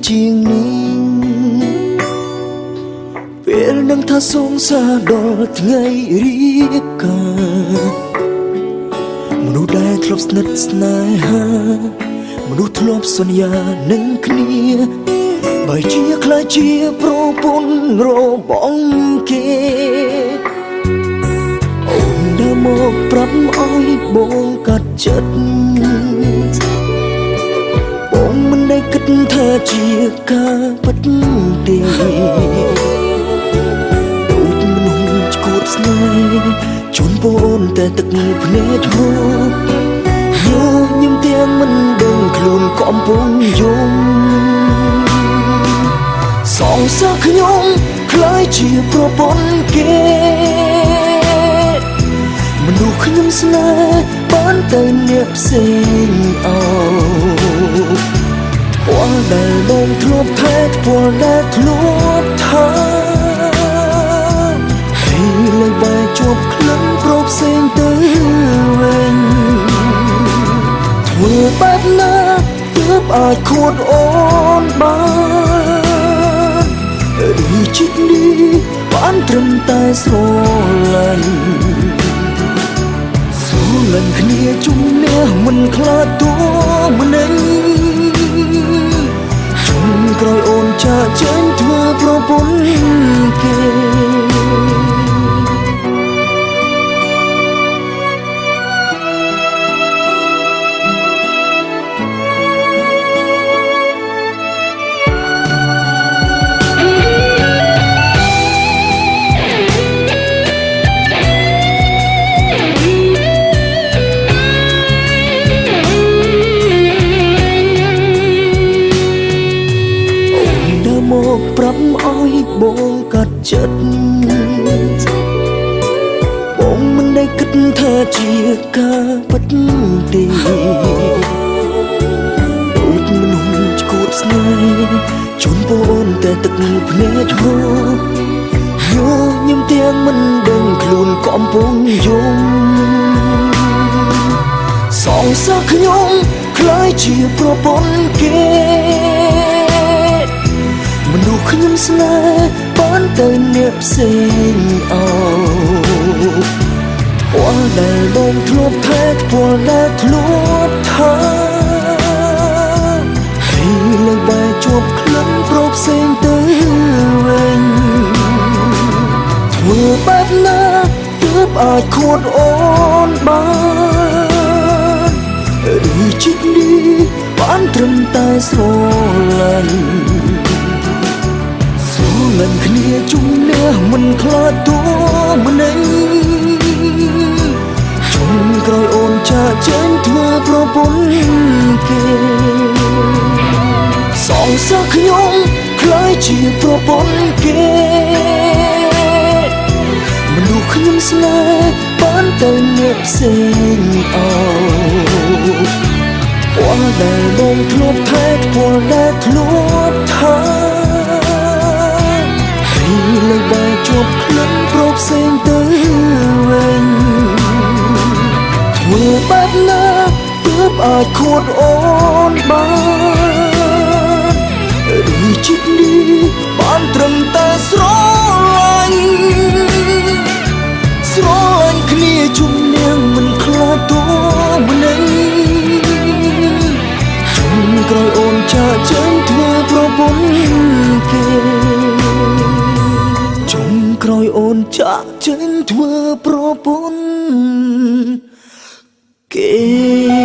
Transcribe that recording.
ជាងនេះពេលនឹងថាសងសាដល់ថ្ងៃរៀបការមនុស្សដែលធ្លាប់ស្និទ្ធស្នេហាមនុស្សធ្លាប់សន្យានឹងគ្នាបើជាខ្លាចជាប្រពន្ធរបស់គេអូនដើរមកប្រាប់ឲ្យបងកាត់ចិត្តបងមិនได้គិតថាជាការពិតទេដូចមនុស្សឈួតស្នេហ៍ជូនបងតែទឹកភ្នែកហូរញញឹមទាំងមិនដឹងខ្លួនកំពុងយំសងសើខ្ញុំខ្លាចជាប្រពន្ធគេមនុស្សខ្ញុំស្នេហ៍បានទៅអ្នកផ្សេងអោពណ៌ដែលបងធ្លាប់ថែពណ៌ដែលធ្លាប់ថាហើយលើបែកជាប់ក្លិនប្រផ្សេងទៅវិញធ្វើបែបណាទើបអាចខួតអូនបានឬជីកនេះបានត្រឹមតែស្រឡាញ់គ្នាជុំនេះមិនខ្លាចតួម្នេញជុំក្រោយអូនចាចេញធ្វើប្រពន្ធគេមកប្រាប់ឲ្យបងកាត់ចិត្តបងមិនได้គិតថាជាការពិតទេដូចមនុស្សឈួតស្នេហ៍ជូនបងតែទឹកភ្នែកហូរញញឹមទាំងមិនដឹងខ្លួនកំពុងយំសងសើខ្ញុំខ្លាចជាប្រពន្ធគេមនុស្សខ្ញុំស្នេហ៍បានទៅអ្នកផ្សេងអោពណ៌ដែលបងធ្លាប់ថែពណ៌ដែលធ្លាប់ថាហើយលើបែកជាប់ក្លិនប្រផ្សេងទៅវិញធ្វើបែបណាទើបអាចខួតអូនបានឬជីកនេះបានត្រឹមតែស្រឡាញ់គ្នាជុំនេះមិនខ្លាចតួម្នេញជុំក្រោយអូនចាចេញធ្វើប្រពន្ធគេសងសើខ្ញុំខ្លាចជាប្រពន្ធគេមនុស្សខ្ញុំស្នេហ៍បានទៅអ្នកផ្សេងអោពណ៌ដែលបងធ្លាប់ថែពណ៌ដែលធ្លាប់ថាលើបែកជាប់ក្លិនប្រផ្សេងទៅវិញធ្វើបែបណាទើបអាចខួតអូនបានឬជីកនេះបានត្រឹមតែស្រឡាញ់គ្នាជុំនាងមិនខ្លាចតួម្នេញជុំក្រោយអូនចាចេញធ្វើប្រពន្ធគេក្រោយអូនចាក់ចេញធ្វើប្រពន្ធគេ